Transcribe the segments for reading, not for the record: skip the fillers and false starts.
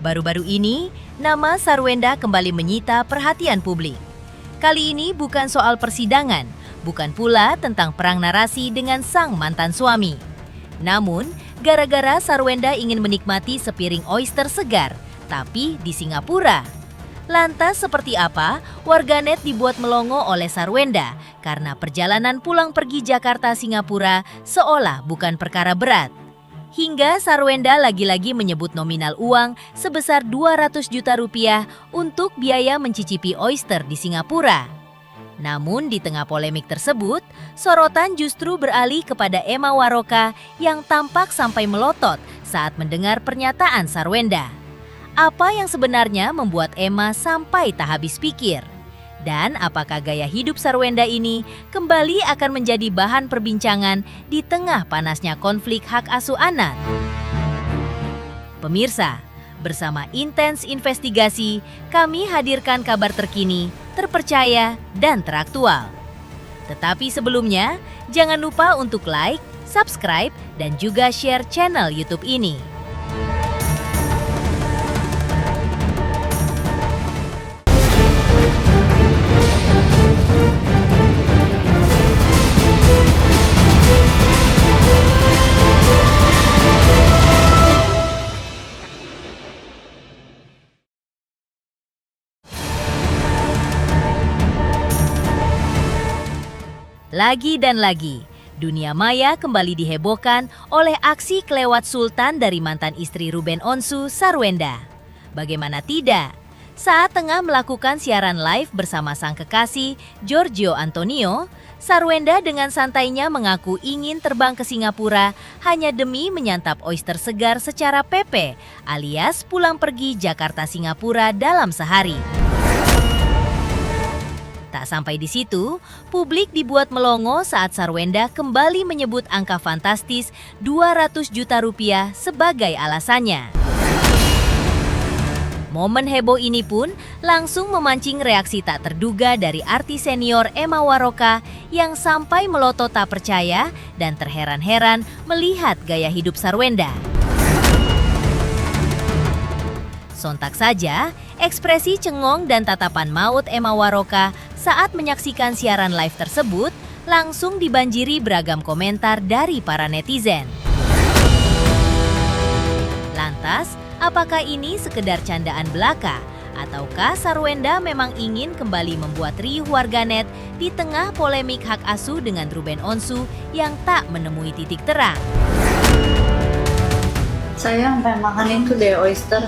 Baru-baru ini, nama Sarwenda kembali menyita perhatian publik. Kali ini bukan soal persidangan, bukan pula tentang perang narasi dengan sang mantan suami. Namun, gara-gara Sarwenda ingin menikmati sepiring oyster segar, tapi di Singapura. Lantas seperti apa warganet dibuat melongo oleh Sarwenda karena perjalanan pulang pergi Jakarta-Singapura seolah bukan perkara berat. Hingga Sarwenda lagi-lagi menyebut nominal uang sebesar 200 juta rupiah untuk biaya mencicipi oyster di Singapura. Namun di tengah polemik tersebut, sorotan justru beralih kepada Emma Waroka yang tampak sampai melotot saat mendengar pernyataan Sarwenda. Apa yang sebenarnya membuat Emma sampai tak habis pikir? Dan apakah gaya hidup Sarwenda ini kembali akan menjadi bahan perbincangan di tengah panasnya konflik hak asuh anak? Pemirsa, bersama Intens Investigasi, kami hadirkan kabar terkini, terpercaya, dan teraktual. Tetapi sebelumnya, jangan lupa untuk like, subscribe, dan juga share channel YouTube ini. Lagi dan lagi, dunia maya kembali dihebohkan oleh aksi kelewat sultan dari mantan istri Ruben Onsu, Sarwenda. Bagaimana tidak? Saat tengah melakukan siaran live bersama sang kekasih, Giorgio Antonio, Sarwenda dengan santainya mengaku ingin terbang ke Singapura hanya demi menyantap oyster segar secara PP, alias pulang pergi Jakarta-Singapura dalam sehari. Tak sampai di situ, publik dibuat melongo saat Sarwenda kembali menyebut angka fantastis 200 juta rupiah sebagai alasannya. Momen heboh ini pun langsung memancing reaksi tak terduga dari artis senior Emma Waroka yang sampai melotot tak percaya dan terheran-heran melihat gaya hidup Sarwenda. Sontak saja, ekspresi cengong dan tatapan maut Emma Waroka saat menyaksikan siaran live tersebut langsung dibanjiri beragam komentar dari para netizen. Lantas, apakah ini sekedar candaan belaka? Ataukah Sarwenda memang ingin kembali membuat riuh warganet di tengah polemik hak asuh dengan Ruben Onsu yang tak menemui titik terang? Saya sampai makan itu deh oyster.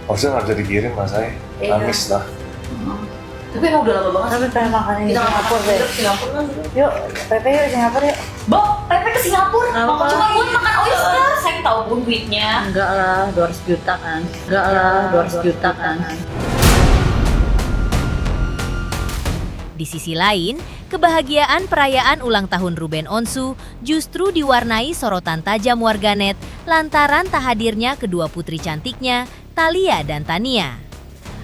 Harusnya nggak bisa dikirim mas saya, nangis lah. Tapi emang udah lama banget. Tapi pengen makan di Singapura deh. Singapura kan? Yuk, Pepe yuk Singapura yuk. Bo, Pepe ke Singapura. Apa? Cuma buat makan oyster. Saya tahu pun duitnya. Enggak lah, 200 juta kan. Enggak lah, 200 juta kan. Di sisi lain, kebahagiaan perayaan ulang tahun Ruben Onsu justru diwarnai sorotan tajam warganet lantaran tak hadirnya kedua putri cantiknya, Thalia dan Tania.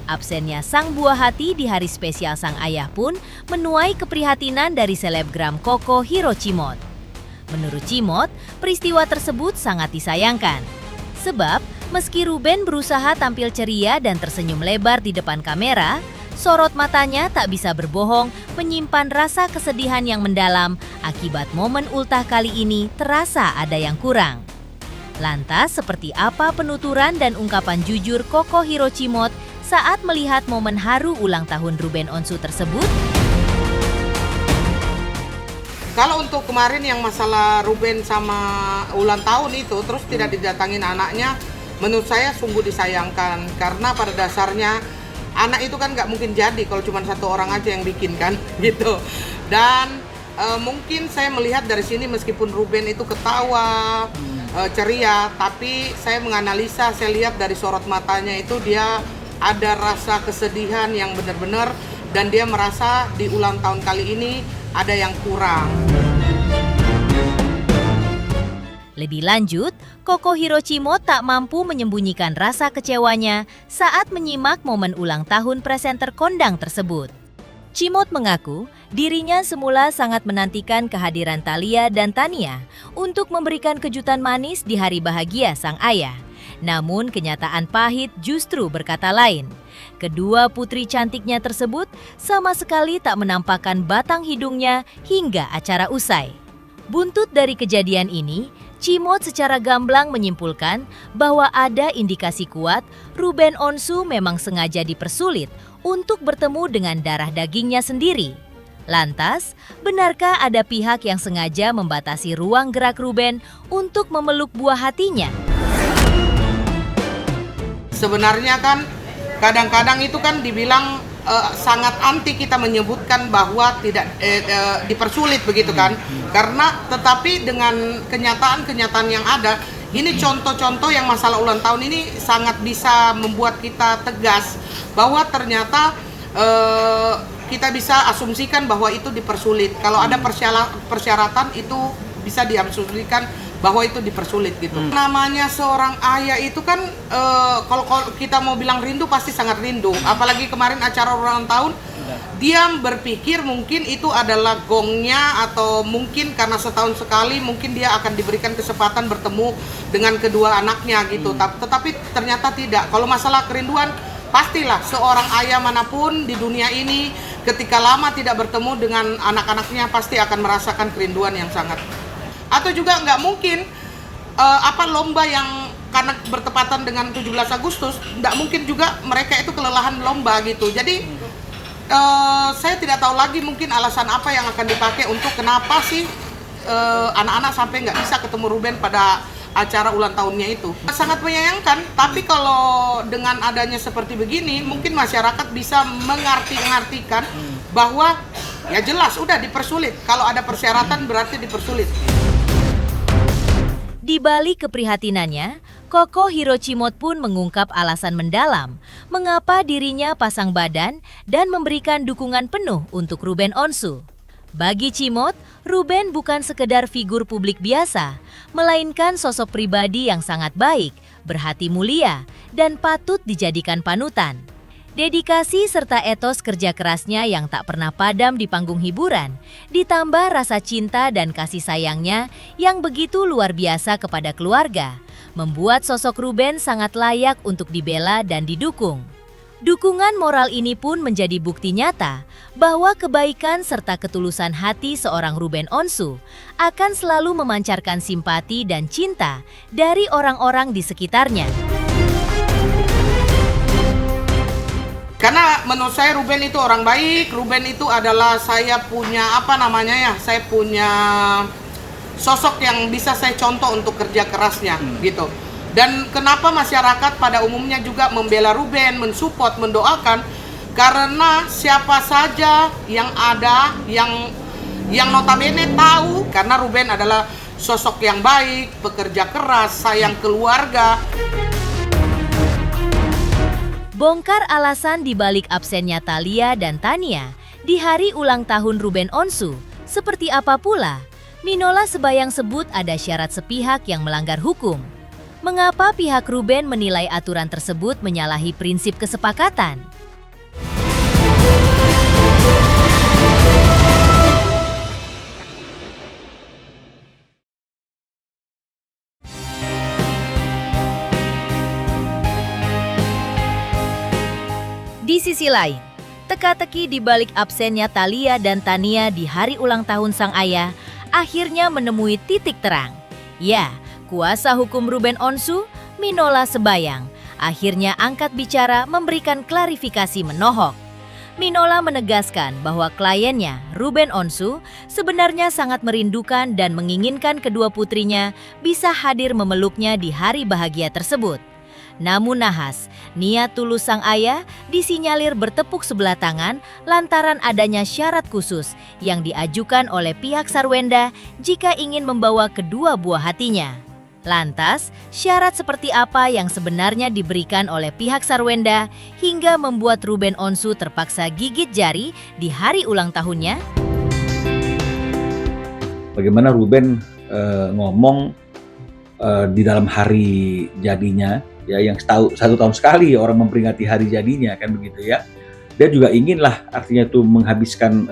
Absennya sang buah hati di hari spesial sang ayah pun menuai keprihatinan dari selebgram Koko Hiro Cimot. Menurut Cimot, peristiwa tersebut sangat disayangkan. Sebab, meski Ruben berusaha tampil ceria dan tersenyum lebar di depan kamera, sorot matanya tak bisa berbohong menyimpan rasa kesedihan yang mendalam akibat momen ultah kali ini terasa ada yang kurang. Lantas, seperti apa penuturan dan ungkapan jujur Koko Hiro Cimot saat melihat momen haru ulang tahun Ruben Onsu tersebut? Kalau untuk kemarin yang masalah Ruben sama ulang tahun itu terus tidak didatangin anaknya, menurut saya sungguh disayangkan. Karena pada dasarnya anak itu kan nggak mungkin jadi kalau cuma satu orang aja yang bikin kan gitu. Dan mungkin saya melihat dari sini meskipun Ruben itu ketawa, ceria, tapi saya menganalisa, saya lihat dari sorot matanya itu dia ada rasa kesedihan yang benar-benar dan dia merasa di ulang tahun kali ini ada yang kurang. Lebih lanjut, Koko Hiro Cimot tak mampu menyembunyikan rasa kecewanya saat menyimak momen ulang tahun presenter kondang tersebut. Cimot mengaku dirinya semula sangat menantikan kehadiran Thalia dan Tania untuk memberikan kejutan manis di hari bahagia sang ayah. Namun kenyataan pahit justru berkata lain. Kedua putri cantiknya tersebut sama sekali tak menampakkan batang hidungnya hingga acara usai. Buntut dari kejadian ini, Cimot secara gamblang menyimpulkan bahwa ada indikasi kuat Ruben Onsu memang sengaja dipersulit untuk bertemu dengan darah dagingnya sendiri. Lantas, benarkah ada pihak yang sengaja membatasi ruang gerak Ruben untuk memeluk buah hatinya? Sebenarnya kan kadang-kadang itu kan dibilang sangat anti kita menyebutkan bahwa tidak dipersulit begitu kan, karena tetapi dengan kenyataan-kenyataan yang ada, ini contoh-contoh yang masalah ulang tahun ini sangat bisa membuat kita tegas bahwa ternyata kita bisa asumsikan bahwa itu dipersulit. Kalau ada persyaratan itu bisa diasumsikan bahwa itu dipersulit gitu. Namanya seorang ayah itu kan kalau kita mau bilang rindu pasti sangat rindu. Apalagi kemarin acara ulang tahun, dia berpikir mungkin itu adalah gongnya, atau mungkin karena setahun sekali mungkin dia akan diberikan kesempatan bertemu dengan kedua anaknya gitu. Tetapi ternyata tidak. Kalau masalah kerinduan, pastilah seorang ayah manapun di dunia ini ketika lama tidak bertemu dengan anak-anaknya pasti akan merasakan kerinduan yang sangat. Atau juga nggak mungkin lomba yang karena bertepatan dengan 17 Agustus, nggak mungkin juga mereka itu kelelahan lomba gitu. Jadi saya tidak tahu lagi mungkin alasan apa yang akan dipakai untuk kenapa sih anak-anak sampai nggak bisa ketemu Ruben pada acara ulang tahunnya itu. Sangat menyayangkan, tapi kalau dengan adanya seperti begini, mungkin masyarakat bisa mengartikan bahwa ya jelas udah dipersulit. Kalau ada persyaratan berarti dipersulit. Di balik keprihatinannya, Koko Hiro Cimot pun mengungkap alasan mendalam mengapa dirinya pasang badan dan memberikan dukungan penuh untuk Ruben Onsu. Bagi Cimot, Ruben bukan sekedar figur publik biasa, melainkan sosok pribadi yang sangat baik, berhati mulia, dan patut dijadikan panutan. Dedikasi serta etos kerja kerasnya yang tak pernah padam di panggung hiburan, ditambah rasa cinta dan kasih sayangnya yang begitu luar biasa kepada keluarga, membuat sosok Ruben sangat layak untuk dibela dan didukung. Dukungan moral ini pun menjadi bukti nyata bahwa kebaikan serta ketulusan hati seorang Ruben Onsu akan selalu memancarkan simpati dan cinta dari orang-orang di sekitarnya. Karena menurut saya Ruben itu orang baik, Ruben itu adalah saya punya saya punya sosok yang bisa saya contoh untuk kerja kerasnya gitu. Dan kenapa masyarakat pada umumnya juga membela Ruben, mensupport, mendoakan, karena siapa saja yang ada, yang notabene tahu, karena Ruben adalah sosok yang baik, pekerja keras, sayang keluarga. Bongkar alasan di balik absennya Thalia dan Tania di hari ulang tahun Ruben Onsu. Seperti apa pula, Minola Sebayang sebut ada syarat sepihak yang melanggar hukum. Mengapa pihak Ruben menilai aturan tersebut menyalahi prinsip kesepakatan? Di sisi lain, teka-teki di balik absennya Thalia dan Tania di hari ulang tahun sang ayah akhirnya menemui titik terang. Ya, kuasa hukum Ruben Onsu, Minola Sebayang, akhirnya angkat bicara memberikan klarifikasi menohok. Minola menegaskan bahwa kliennya, Ruben Onsu, sebenarnya sangat merindukan dan menginginkan kedua putrinya bisa hadir memeluknya di hari bahagia tersebut. Namun nahas, niat tulus sang ayah disinyalir bertepuk sebelah tangan lantaran adanya syarat khusus yang diajukan oleh pihak Sarwenda jika ingin membawa kedua buah hatinya. Lantas, syarat seperti apa yang sebenarnya diberikan oleh pihak Sarwenda hingga membuat Ruben Onsu terpaksa gigit jari di hari ulang tahunnya? Bagaimana Ruben ngomong di dalam hari jadinya, ya, yang satu tahun sekali orang memperingati hari jadinya, kan begitu ya. Dia juga inginlah artinya itu menghabiskan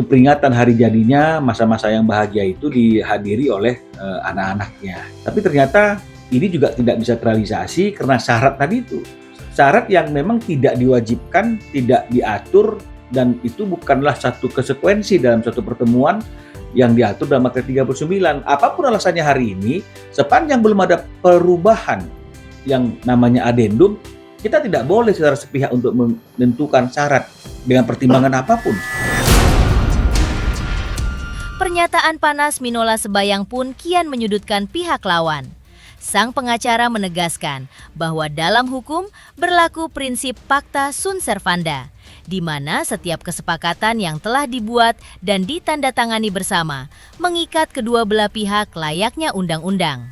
peringatan hari jadinya, masa-masa yang bahagia itu dihadiri oleh anak-anaknya. Tapi ternyata ini juga tidak bisa terrealisasi karena syarat tadi itu. Syarat yang memang tidak diwajibkan, tidak diatur, dan itu bukanlah satu konsekuensi dalam satu pertemuan yang diatur dalam materi 39. Apapun alasannya hari ini, sepanjang belum ada perubahan yang namanya adendum, kita tidak boleh secara sepihak untuk menentukan syarat dengan pertimbangan apapun. Pernyataan panas Minola Sebayang pun kian menyudutkan pihak lawan. Sang pengacara menegaskan bahwa dalam hukum berlaku prinsip pacta sunt servanda, di mana setiap kesepakatan yang telah dibuat dan ditandatangani bersama mengikat kedua belah pihak layaknya undang-undang.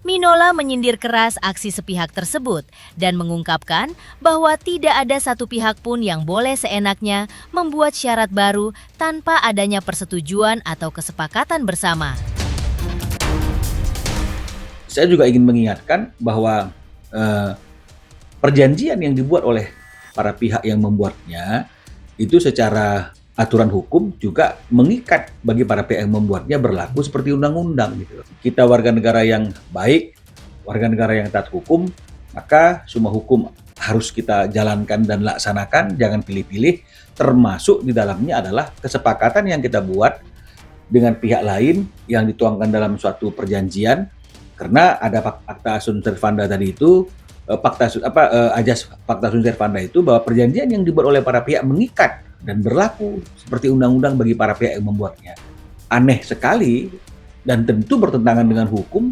Minola menyindir keras aksi sepihak tersebut dan mengungkapkan bahwa tidak ada satu pihak pun yang boleh seenaknya membuat syarat baru tanpa adanya persetujuan atau kesepakatan bersama. Saya juga ingin mengingatkan bahwa perjanjian yang dibuat oleh para pihak yang membuatnya itu secara aturan hukum juga mengikat bagi para pihak yang membuatnya berlaku seperti undang-undang gitu. Kita warga negara yang baik, warga negara yang taat hukum, maka semua hukum harus kita jalankan dan laksanakan, jangan pilih-pilih, termasuk di dalamnya adalah kesepakatan yang kita buat dengan pihak lain yang dituangkan dalam suatu perjanjian. Karena ada Pacta sunt servanda tadi itu, ajas Pacta sunt servanda itu bahwa perjanjian yang dibuat oleh para pihak mengikat dan berlaku seperti undang-undang bagi para pihak yang membuatnya. Aneh sekali dan tentu bertentangan dengan hukum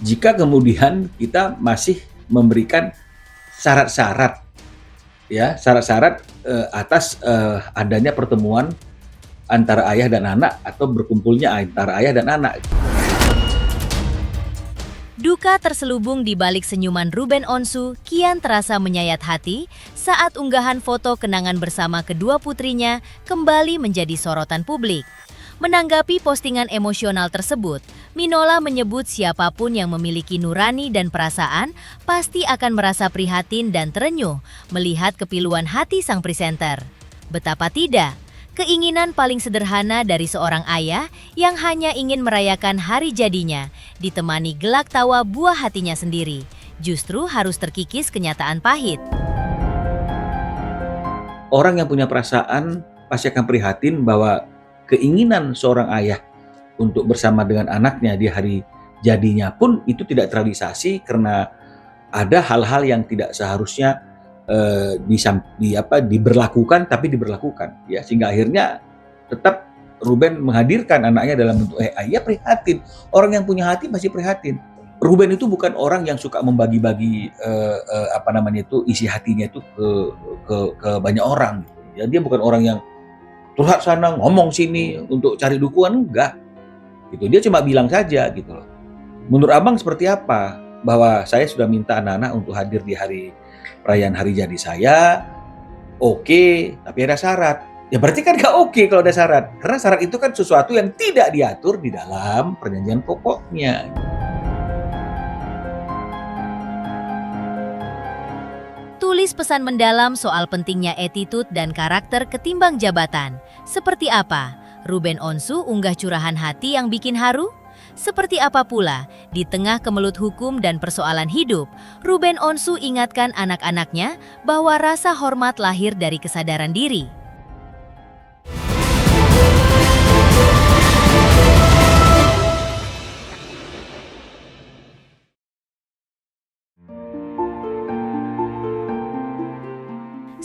jika kemudian kita masih memberikan syarat-syarat, ya syarat-syarat atas adanya pertemuan antara ayah dan anak atau berkumpulnya antara ayah dan anak. Duka terselubung di balik senyuman Ruben Onsu kian terasa menyayat hati saat unggahan foto kenangan bersama kedua putrinya kembali menjadi sorotan publik. Menanggapi postingan emosional tersebut, Minola menyebut siapapun yang memiliki nurani dan perasaan pasti akan merasa prihatin dan terenyuh melihat kepiluan hati sang presenter. Betapa tidak, keinginan paling sederhana dari seorang ayah yang hanya ingin merayakan hari jadinya, ditemani gelak tawa buah hatinya sendiri, justru harus terkikis kenyataan pahit. Orang yang punya perasaan pasti akan prihatin bahwa keinginan seorang ayah untuk bersama dengan anaknya di hari jadinya pun itu tidak terrealisasi karena ada hal-hal yang tidak seharusnya diberlakukan tapi diberlakukan, ya, sehingga akhirnya tetap Ruben menghadirkan anaknya dalam bentuk ia prihatin. Orang yang punya hati pasti prihatin. Ruben itu bukan orang yang suka membagi-bagi isi hatinya itu ke banyak orang. Ya, dia bukan orang yang curhat sana ngomong sini untuk cari dukungan, enggak. Gitu. Dia cuma bilang saja gitu loh. Menurut Abang seperti apa? Bahwa saya sudah minta anak-anak untuk hadir di perayaan hari jadi saya, oke, tapi ada syarat. Ya berarti kan gak oke kalau ada syarat. Karena syarat itu kan sesuatu yang tidak diatur di dalam perjanjian pokoknya. Tulis pesan mendalam soal pentingnya attitude dan karakter ketimbang jabatan. Seperti apa? Ruben Onsu unggah curahan hati yang bikin haru? Seperti apa pula, di tengah kemelut hukum dan persoalan hidup, Ruben Onsu ingatkan anak-anaknya bahwa rasa hormat lahir dari kesadaran diri.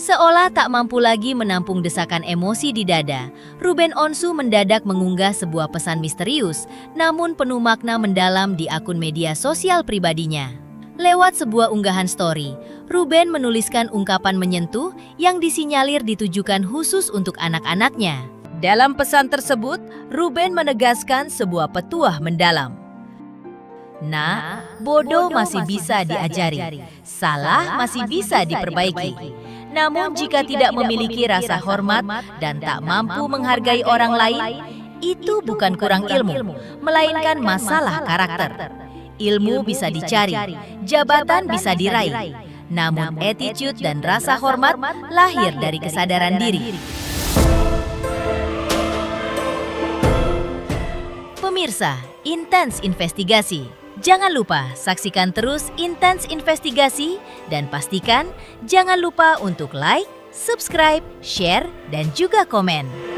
Seolah tak mampu lagi menampung desakan emosi di dada, Ruben Onsu mendadak mengunggah sebuah pesan misterius, namun penuh makna mendalam di akun media sosial pribadinya. Lewat sebuah unggahan story, Ruben menuliskan ungkapan menyentuh yang disinyalir ditujukan khusus untuk anak-anaknya. Dalam pesan tersebut, Ruben menegaskan sebuah petuah mendalam. Nak, bodoh masih bisa diajari, salah masih bisa diperbaiki. Namun jika tidak memiliki rasa hormat dan tak mampu menghargai orang lain, itu bukan kurang ilmu, melainkan masalah karakter. Ilmu bisa dicari, jabatan bisa diraih, namun attitude dan rasa hormat lahir dari kesadaran diri. Pemirsa, Intens Investigasi. Jangan lupa saksikan terus Intens Investigasi dan pastikan jangan lupa untuk like, subscribe, share, dan juga komen.